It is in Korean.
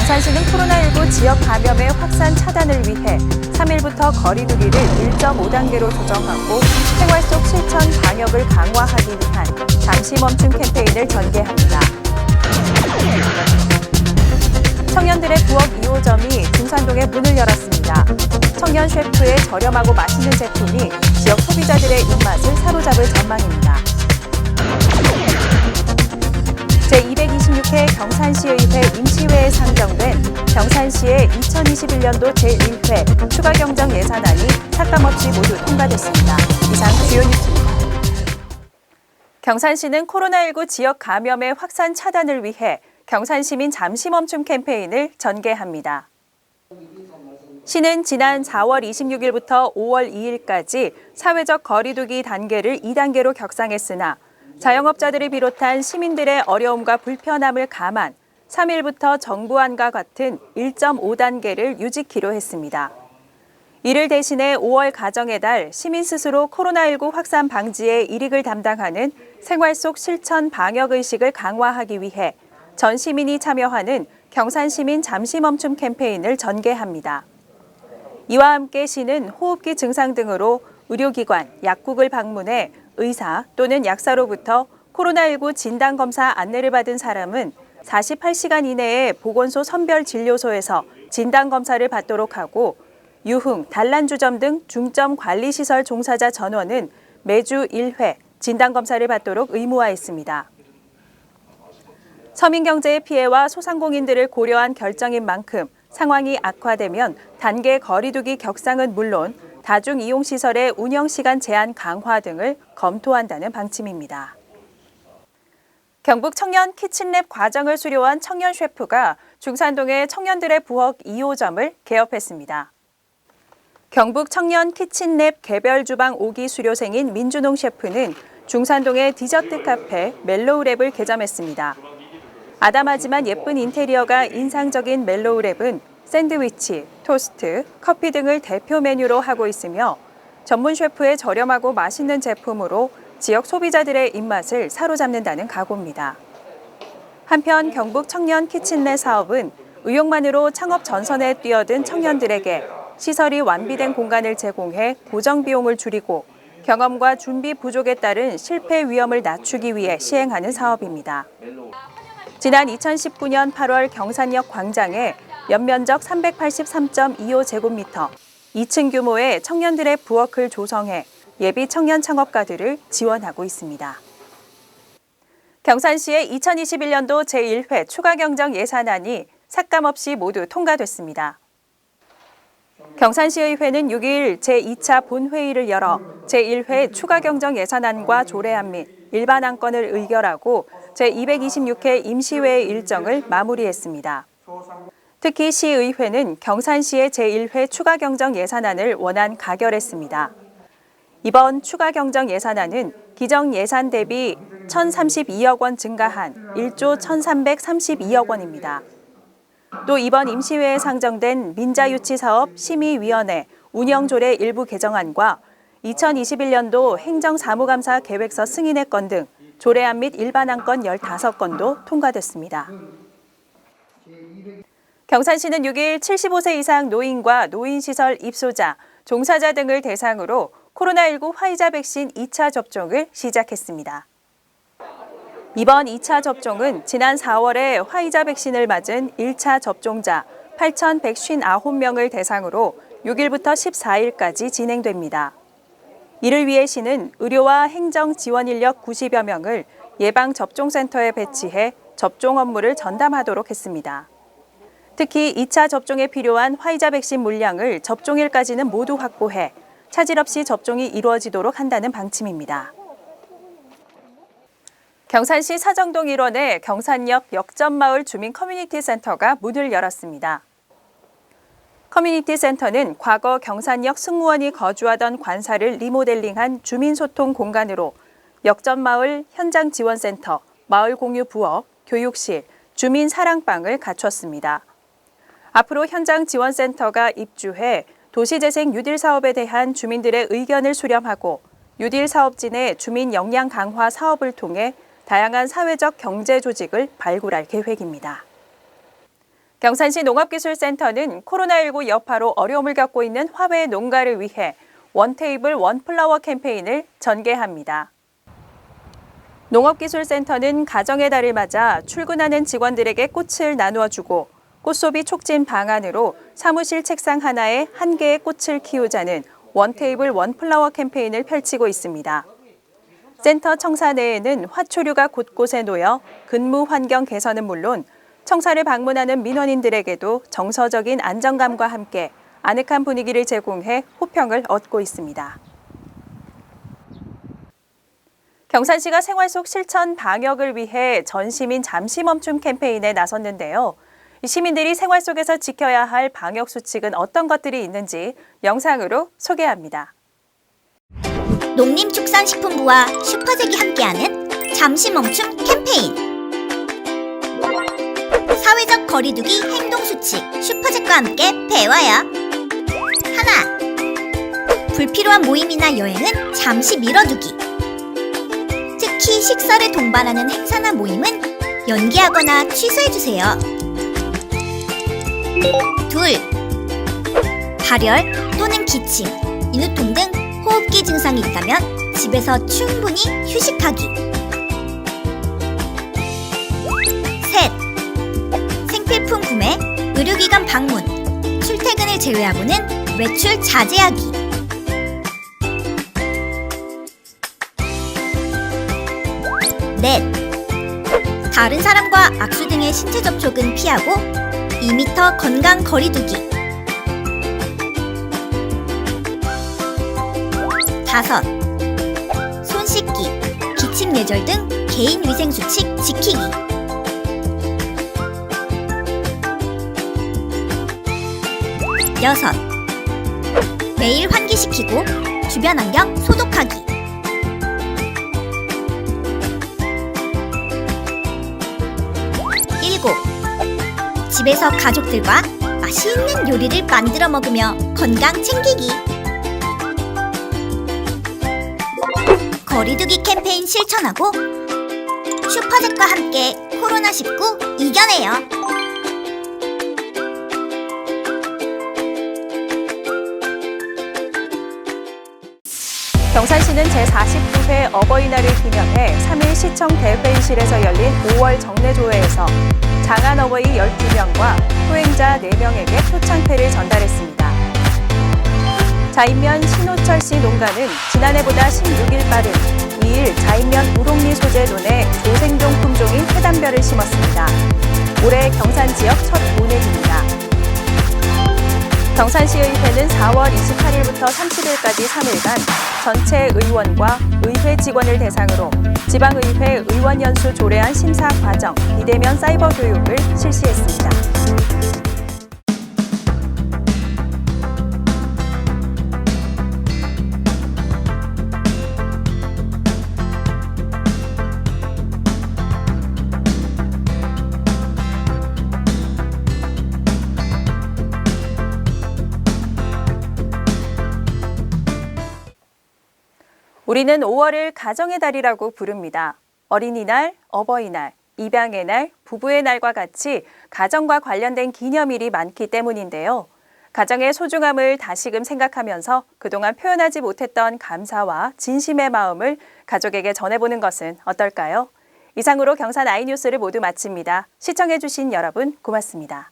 경산시는 코로나19 지역 감염의 확산 차단을 위해 3일부터 거리 두기를 1.5단계로 조정하고 생활 속 실천 방역을 강화하기 위한 잠시 멈춤 캠페인을 전개합니다. 청년들의 부엌 2호점이 중산동에 문을 열었습니다. 청년 셰프의 저렴하고 맛있는 제품이 지역 소비자들의 입맛을 사로잡을 전망입니다. 제226회 경산시의회 임시회에 상정된 경산시의 2021년도 제1회 추가경정 예산안이 삭감없이 모두 통과됐습니다. 이상 주요 뉴스입니다. 경산시는 코로나19 지역 감염의 확산 차단을 위해 경산시민 잠시 멈춤 캠페인을 전개합니다. 시는 지난 4월 26일부터 5월 2일까지 사회적 거리 두기 단계를 2단계로 격상했으나 자영업자들을 비롯한 시민들의 어려움과 불편함을 감안 3일부터 정부안과 같은 1.5단계를 유지키로 했습니다. 이를 대신해 5월 가정의 달 시민 스스로 코로나19 확산 방지에 일익을 담당하는 생활 속 실천 방역 의식을 강화하기 위해 전 시민이 참여하는 경산시민 잠시 멈춤 캠페인을 전개합니다. 이와 함께 시는 호흡기 증상 등으로 의료기관, 약국을 방문해 의사 또는 약사로부터 코로나19 진단검사 안내를 받은 사람은 48시간 이내에 보건소 선별진료소에서 진단검사를 받도록 하고 유흥, 단란주점 등 중점관리시설 종사자 전원은 매주 1회 진단검사를 받도록 의무화했습니다. 서민경제의 피해와 소상공인들을 고려한 결정인 만큼 상황이 악화되면 단계 거리두기 격상은 물론 다중이용시설의 운영시간 제한 강화 등을 검토한다는 방침입니다. 경북 청년 키친랩 과정을 수료한 청년 셰프가 중산동의 청년들의 부엌 2호점을 개업했습니다. 경북 청년 키친랩 개별주방 5기 수료생인 민준홍 셰프는 중산동의 디저트 카페 멜로우랩을 개점했습니다. 아담하지만 예쁜 인테리어가 인상적인 멜로우랩은 샌드위치, 토스트, 커피 등을 대표 메뉴로 하고 있으며 전문 셰프의 저렴하고 맛있는 제품으로 지역 소비자들의 입맛을 사로잡는다는 각오입니다. 한편 경북 청년 키친랩 사업은 의욕만으로 창업 전선에 뛰어든 청년들에게 시설이 완비된 공간을 제공해 고정 비용을 줄이고 경험과 준비 부족에 따른 실패 위험을 낮추기 위해 시행하는 사업입니다. 지난 2019년 8월 경산역 광장에 연면적 383.25제곱미터, 2층 규모의 청년들의 부엌을 조성해 예비 청년 창업가들을 지원하고 있습니다. 경산시의 2021년도 제1회 추가경정 예산안이 삭감 없이 모두 통과됐습니다. 경산시의회는 6일 제2차 본회의를 열어 제1회 추가경정 예산안과 조례안 및 일반 안건을 의결하고 제226회 임시회의 일정을 마무리했습니다. 특히 시의회는 경산시의 제1회 추가경정 예산안을 원안 가결했습니다. 이번 추가경정 예산안은 기정 예산 대비 1,032억 원 증가한 1조 1,332억 원입니다. 또 이번 임시회에 상정된 민자유치사업 심의위원회 운영조례 일부 개정안과 2021년도 행정사무감사 계획서 승인의 건 등 조례안 및 일반안건 15건도 통과됐습니다. 경산시는 6일 75세 이상 노인과 노인시설 입소자, 종사자 등을 대상으로 코로나19 화이자 백신 2차 접종을 시작했습니다. 이번 2차 접종은 지난 4월에 화이자 백신을 맞은 1차 접종자 8,159명을 대상으로 6일부터 14일까지 진행됩니다. 이를 위해 시는 의료와 행정 지원 인력 90여 명을 예방접종센터에 배치해 접종 업무를 전담하도록 했습니다. 특히 2차 접종에 필요한 화이자 백신 물량을 접종일까지는 모두 확보해 차질 없이 접종이 이루어지도록 한다는 방침입니다. 경산시 사정동 일원의 경산역 역전마을 주민 커뮤니티 센터가 문을 열었습니다. 커뮤니티 센터는 과거 경산역 승무원이 거주하던 관사를 리모델링한 주민소통 공간으로 역전마을 현장지원센터, 마을공유부엌, 교육실, 주민사랑방을 갖췄습니다. 앞으로 현장지원센터가 입주해 도시재생 뉴딜 사업에 대한 주민들의 의견을 수렴하고 뉴딜 사업진의 주민 역량 강화 사업을 통해 다양한 사회적 경제 조직을 발굴할 계획입니다. 경산시 농업기술센터는 코로나19 여파로 어려움을 겪고 있는 화훼 농가를 위해 원테이블 원플라워 캠페인을 전개합니다. 농업기술센터는 가정의 달을 맞아 출근하는 직원들에게 꽃을 나누어 주고 꽃소비 촉진 방안으로 사무실 책상 하나에 한 개의 꽃을 키우자는 원테이블 원플라워 캠페인을 펼치고 있습니다. 센터 청사 내에는 화초류가 곳곳에 놓여 근무 환경 개선은 물론 청사를 방문하는 민원인들에게도 정서적인 안정감과 함께 아늑한 분위기를 제공해 호평을 얻고 있습니다. 경산시가 생활 속 실천 방역을 위해 전시민 잠시 멈춤 캠페인에 나섰는데요. 시민들이 생활 속에서 지켜야 할 방역 수칙은 어떤 것들이 있는지 영상으로 소개합니다. 농림축산식품부와 슈퍼잭이 함께하는 잠시 멈춤 캠페인. 사회적 거리두기 행동수칙 슈퍼잭과 함께 배워요. 하나, 불필요한 모임이나 여행은 잠시 미뤄두기. 특히 식사를 동반하는 행사나 모임은 연기하거나 취소해주세요. 둘, 발열 또는 기침, 인후통 등 호흡기 증상이 있다면 집에서 충분히 휴식하기. 셋, 생필품 구매, 의료기관 방문, 출퇴근을 제외하고는 외출 자제하기. 넷, 다른 사람과 악수 등의 신체 접촉은 피하고 2m 건강 거리두기. 다섯, 손 씻기, 기침 예절 등 개인 위생 수칙 지키기. 여섯, 매일 환기시키고 주변 환경 소독하기. 일곱, 집에서 가족들과 맛있는 요리를 만들어 먹으며 건강 챙기기. 거리두기 캠페인 실천하고 슈퍼잭과 함께 코로나19 이겨내요. 경산시는 제49회 어버이날을 기념해 3일 시청 대회의실에서 열린 5월 정례조회에서 장한 어버이 12명과 후행자 4명에게 표창패를 전달했습니다. 자인면 신호철씨 농가는 지난해보다 16일 빠른 2일 자인면 우롱리 소재 논에 조생종 품종인 해담별을 심었습니다. 올해 경산 지역 첫 모내기입니다. 경산시의회는 4월 28일부터 30일까지 3일간 전체 의원과 의회 직원을 대상으로 지방의회 의원연수 조례안 심사 과정, 비대면 사이버 교육을 실시했습니다. 우리는 5월을 가정의 달이라고 부릅니다. 어린이날, 어버이날, 입양의 날, 부부의 날과 같이 가정과 관련된 기념일이 많기 때문인데요. 가정의 소중함을 다시금 생각하면서 그동안 표현하지 못했던 감사와 진심의 마음을 가족에게 전해보는 것은 어떨까요? 이상으로 경산 아이뉴스를 모두 마칩니다. 시청해주신 여러분 고맙습니다.